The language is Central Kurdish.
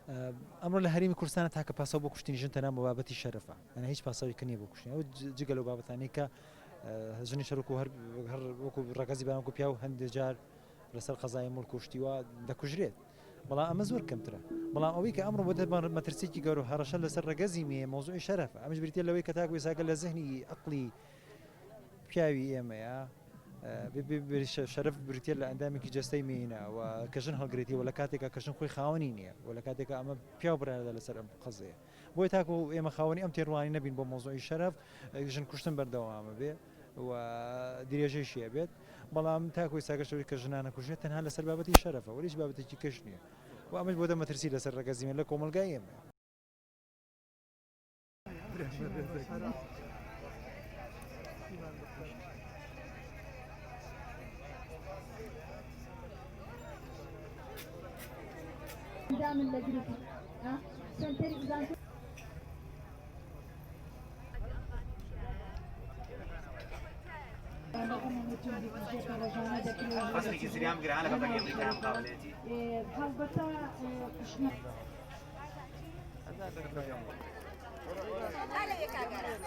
ئەمڕۆ لە هەرێمی کوردستانە تاکە پاسەوە بۆ کوشتنی ژن تەنها بە بابەتی شەرەفە ئەنا هیچ پاسەوەیکە نییە بۆ کوشتنی ئەو جگە لەو بابەتانەی کە ژنی شەرک و هەر وەکو ڕەگەزی بانکو پیا و هەندێک جار لەسەر قەزای مڵ کوشتیوە دەکوژرێت بەڵام ئەمە زۆر کەمترە بەڵام ئەوەی کە ئەمڕۆ بۆ دەبان مەترسێکی گەور و هەڕەشە لەسەر ڕەگەزی مێ مۆزوعی شەرەفە ئەمەش بریتە لەوەی کە تاکو ێساکە لە ذهنی عەقڵی پیاوی ئێمەیە شەرف بریتە لە ئەندامێکی جەستەی مێینەوە کە ژن هەڵگرێتیەوە لە کاتێکا کە ژن خۆی خاوەنی نییە و لە کاتێکە ئەمە پیا برایدا لەسەر ئەم قەزەیە بۆی تاکو ئێمە خاوەنی ئەم تێڕوانی نەبین بۆ مۆزوعی شەرف ژن کوشتن بەردەوامە بێ و درێژەیشیە بێت بەڵام تاکۆی ساگەشەوەی کە ژنانە کوژێت تەنها لەسەر بابەتی شەرەفە وەریش بابەتێکی کەش نییە و ئەمەش بۆ دەمەترسی لەسەر ڕەگەزیمێن لە کۆمەلگای ئێمە خاصني كيسريام قرعانة قبل يمضي كلام قابلتي هلا يا كاغارا